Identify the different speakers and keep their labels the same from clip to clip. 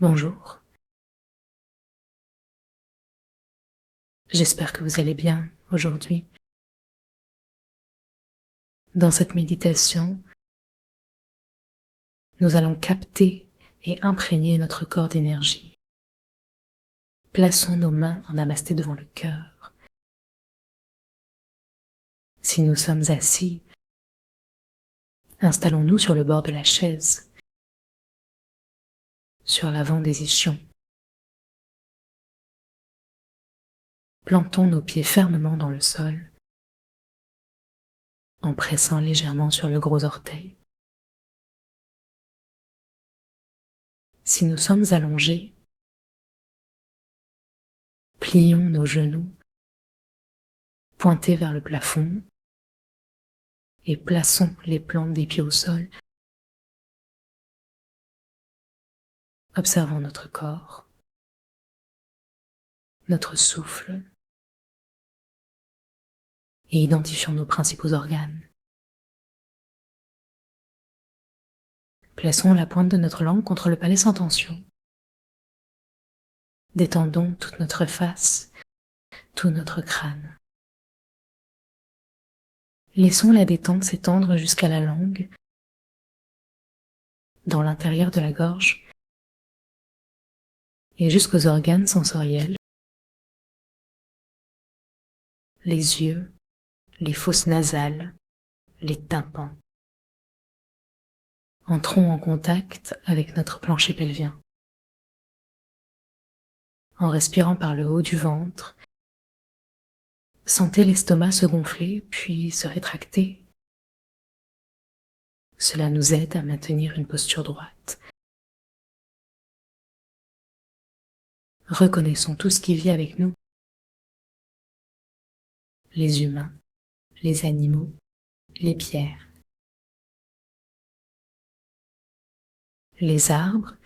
Speaker 1: Bonjour, j'espère que vous allez bien aujourd'hui. Dans cette méditation, nous allons capter et imprégner notre corps d'énergie. Plaçons nos mains en namasté devant le cœur. Si nous sommes assis, installons-nous sur le bord de la chaise, sur l'avant des ischions. Plantons nos pieds fermement dans le sol, en pressant légèrement sur le gros orteil. Si nous sommes allongés, plions nos genoux, pointés vers le plafond, et plaçons les plantes des pieds au sol. Observons notre corps, notre souffle, et identifions nos principaux organes. Plaçons la pointe de notre langue contre le palais sans tension. Détendons toute notre face, tout notre crâne. Laissons la détente s'étendre jusqu'à la langue, dans l'intérieur de la gorge et jusqu'aux organes sensoriels, les yeux, les fosses nasales, les tympans. Entrons en contact avec notre plancher pelvien. En respirant par le haut du ventre, sentez l'estomac se gonfler puis se rétracter. Cela nous aide à maintenir une posture droite. Reconnaissons tout ce qui vit avec nous. Les humains, les animaux, les pierres, les arbres,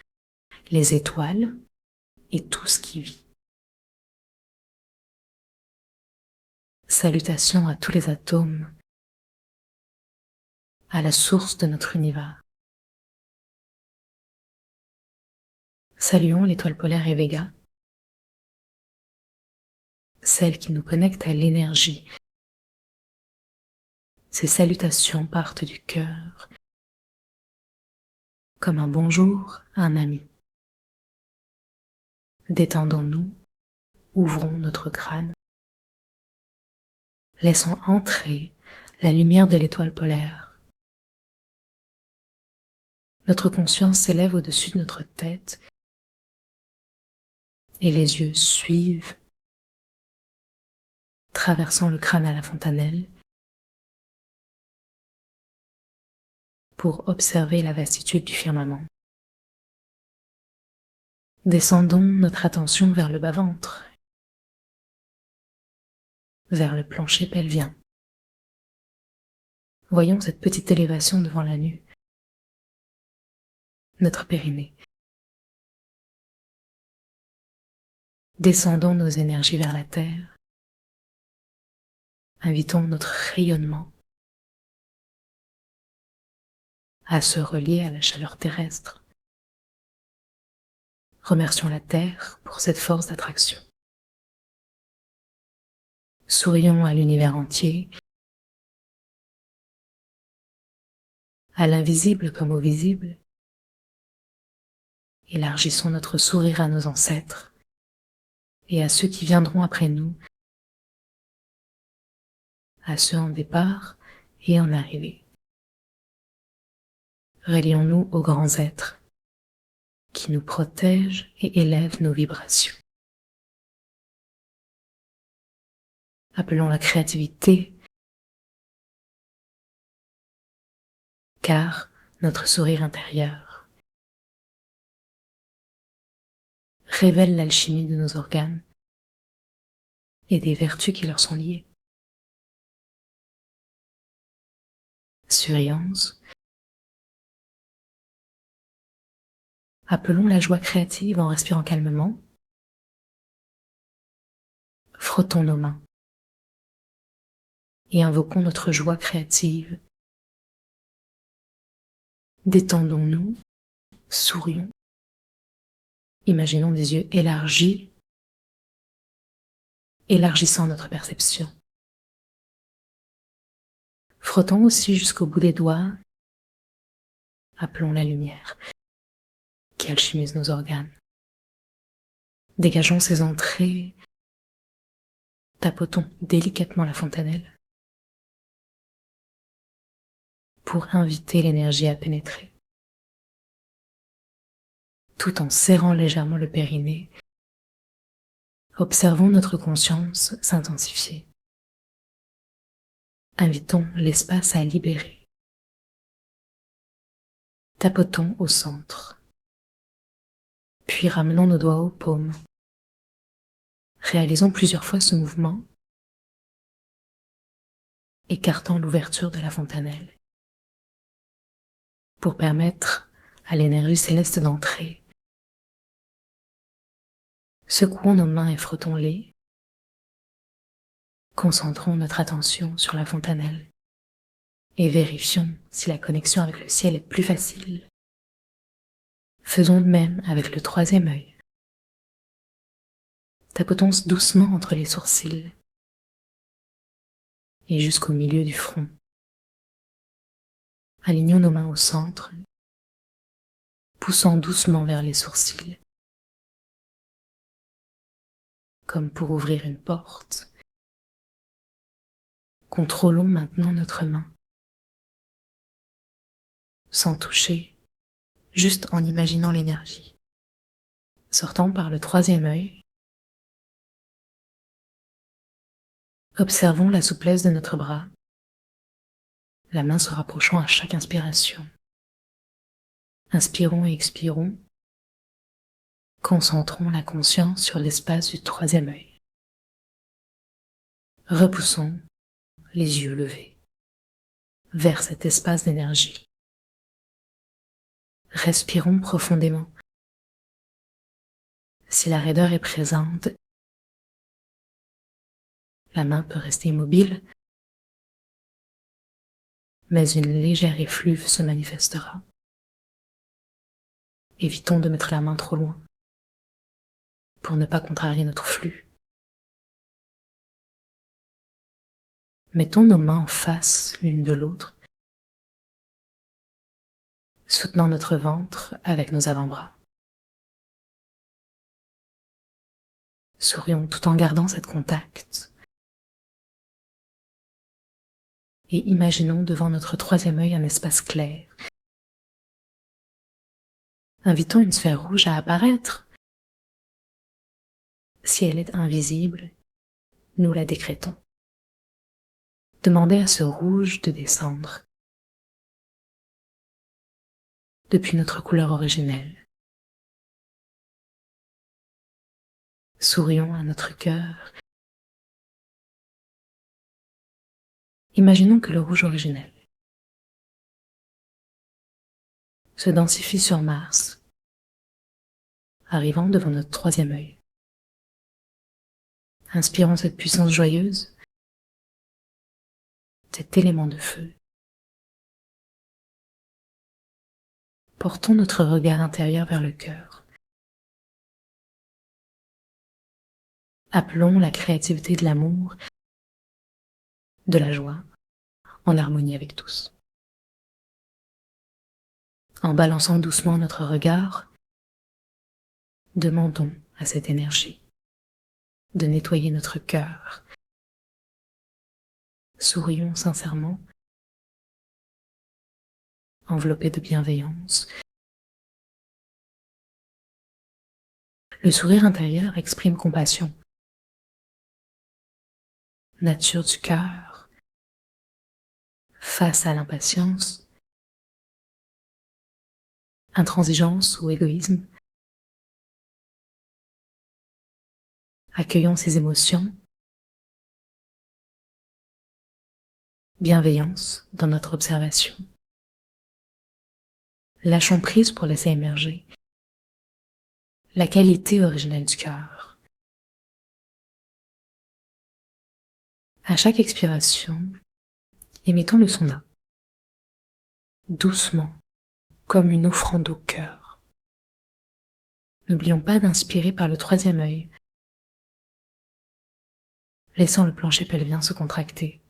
Speaker 1: les étoiles et tout ce qui vit. Salutations à tous les atomes, à la source de notre univers. Saluons l'étoile polaire et Vega, celle qui nous connecte à l'énergie. Ces salutations partent du cœur, comme un bonjour à un ami. Détendons-nous, ouvrons notre crâne, laissons entrer la lumière de l'étoile polaire. Notre conscience s'élève au-dessus de notre tête et les yeux suivent, traversant le crâne à la fontanelle, pour observer la vastitude du firmament. Descendons notre attention vers le bas-ventre, vers le plancher pelvien. Voyons cette petite élévation devant la nuque, notre périnée. Descendons nos énergies vers la terre. Invitons notre rayonnement à se relier à la chaleur terrestre. Remercions la terre pour cette force d'attraction. Sourions à l'univers entier, à l'invisible comme au visible. Élargissons notre sourire à nos ancêtres et à ceux qui viendront après nous, à ceux en départ et en arrivée. Relions-nous aux grands êtres qui nous protègent et élèvent nos vibrations. Appelons la créativité, car notre sourire intérieur révèle l'alchimie de nos organes et des vertus qui leur sont liées. Suriance. Appelons la joie créative en respirant calmement. Frottons nos mains et invoquons notre joie créative. Détendons-nous, sourions Imaginons des yeux élargis, élargissant notre perception. Frottons aussi jusqu'au bout des doigts, appelons la lumière, qui alchimise nos organes. Dégageons ses entrées, tapotons délicatement la fontanelle pour inviter l'énergie à pénétrer, tout en serrant légèrement le périnée. Observons notre conscience s'intensifier. Invitons l'espace à libérer. Tapotons au centre, puis ramenons nos doigts aux paumes. Réalisons plusieurs fois ce mouvement, écartant l'ouverture de la fontanelle, pour permettre à l'énergie céleste d'entrer. Secouons nos mains et frottons-les. Concentrons notre attention sur la fontanelle et vérifions si la connexion avec le ciel est plus facile. Faisons de même avec le troisième œil. Tapotons doucement entre les sourcils et jusqu'au milieu du front. Alignons nos mains au centre, poussant doucement vers les sourcils, comme pour ouvrir une porte. Contrôlons maintenant notre main, sans toucher, juste en imaginant l'énergie. Sortant par le troisième œil, observons la souplesse de notre bras, la main se rapprochant à chaque inspiration. Inspirons et expirons. Concentrons la conscience sur l'espace du troisième œil. Repoussons les yeux levés vers cet espace d'énergie. Respirons profondément. Si la raideur est présente, la main peut rester immobile, mais une légère effluve se manifestera. Évitons de mettre la main trop loin pour ne pas contrarier notre flux. Mettons nos mains en face l'une de l'autre, soutenant notre ventre avec nos avant-bras. Sourions tout en gardant cette contact. Et imaginons devant notre troisième œil un espace clair. Invitons une sphère rouge à apparaître. Si elle est invisible, nous la décrétons. Demandez à ce rouge de descendre depuis notre couleur originelle. Sourions à notre cœur. Imaginons que le rouge originel se densifie sur Mars, arrivant devant notre troisième œil. Inspirons cette puissance joyeuse, cet élément de feu. Portons notre regard intérieur vers le cœur. Appelons la créativité de l'amour, de la joie, en harmonie avec tous. En balançant doucement notre regard, demandons à cette énergie de nettoyer notre cœur. Sourions sincèrement, enveloppés de bienveillance. Le sourire intérieur exprime compassion, nature du cœur, face à l'impatience, intransigeance ou égoïsme. Accueillons ces émotions, bienveillance dans notre observation. Lâchons prise pour laisser émerger la qualité originelle du cœur. À chaque expiration, émettons le son A, doucement, comme une offrande au cœur. N'oublions pas d'inspirer par le troisième œil, laissant le plancher pelvien se contracter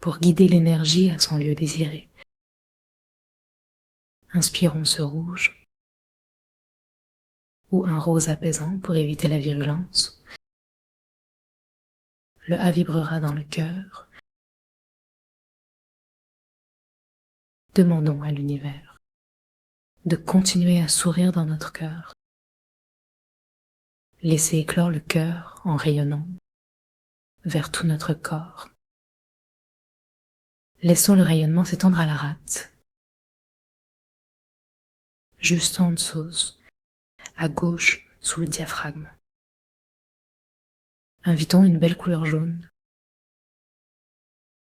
Speaker 1: pour guider l'énergie à son lieu désiré. Inspirons ce rouge ou un rose apaisant pour éviter la virulence. Le A vibrera dans le cœur. Demandons à l'univers de continuer à sourire dans notre cœur. Laissez éclore le cœur en rayonnant vers tout notre corps. Laissons le rayonnement s'étendre à la rate, juste en dessous, à gauche, sous le diaphragme. Invitons une belle couleur jaune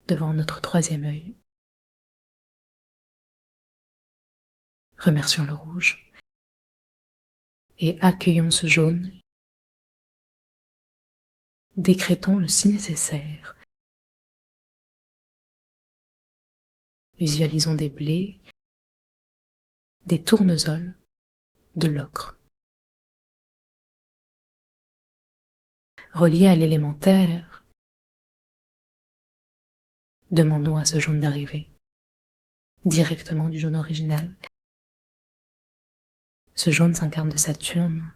Speaker 1: devant notre troisième œil. Remercions le rouge et accueillons ce jaune. Décrétons le si nécessaire. Visualisons des blés, des tournesols, de l'ocre. Reliés à l'élémentaire, demandons à ce jaune d'arriver directement du jaune original. Ce jaune s'incarne de Saturne,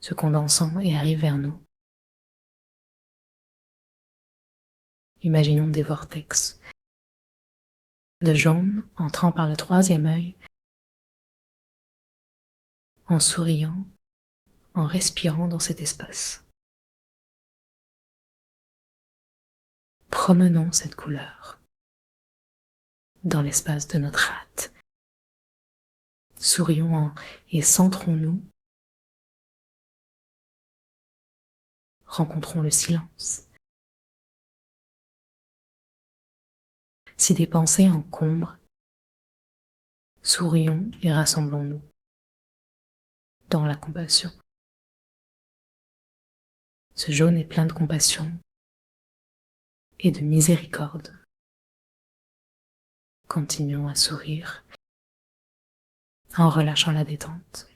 Speaker 1: se condensant et arrive vers nous. Imaginons des vortex de jaune entrant par le troisième œil, en souriant, en respirant dans cet espace. Promenons cette couleur dans l'espace de notre rate. Sourions et centrons-nous. Rencontrons le silence. Si des pensées encombrent, sourions et rassemblons-nous dans la compassion. Ce jaune est plein de compassion et de miséricorde. Continuons à sourire en relâchant la détente.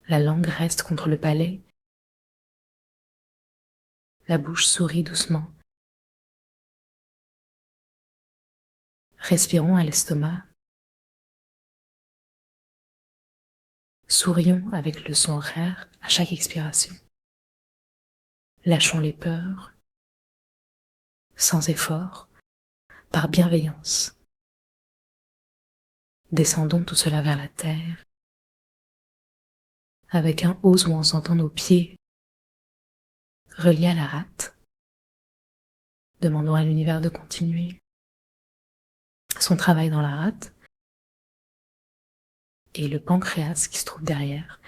Speaker 1: La langue reste contre le palais. La bouche sourit doucement. Respirons à l'estomac. Sourions avec le son RER à chaque expiration. Lâchons les peurs, sans effort, par bienveillance. Descendons tout cela vers la terre, avec un hausse où on s'entend nos pieds reliés à la rate. Demandons à l'univers de continuer son travail dans la rate et le pancréas qui se trouve derrière,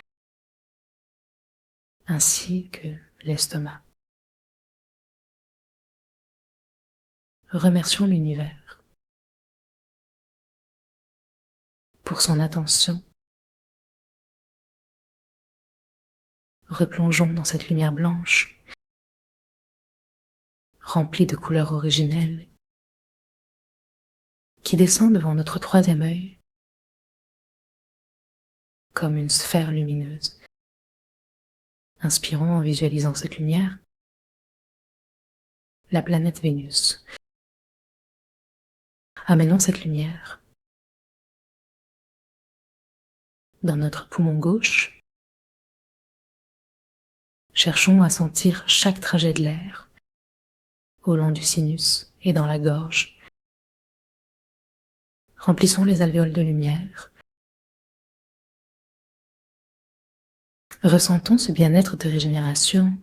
Speaker 1: ainsi que l'estomac. Remercions l'univers pour son attention. Replongeons dans cette lumière blanche, remplie de couleurs originelles, qui descend devant notre troisième œil, comme une sphère lumineuse. Inspirons en visualisant cette lumière, la planète Vénus. Amenons cette lumière dans notre poumon gauche. Cherchons à sentir chaque trajet de l'air au long du sinus et dans la gorge. Remplissons les alvéoles de lumière. Ressentons ce bien-être de régénération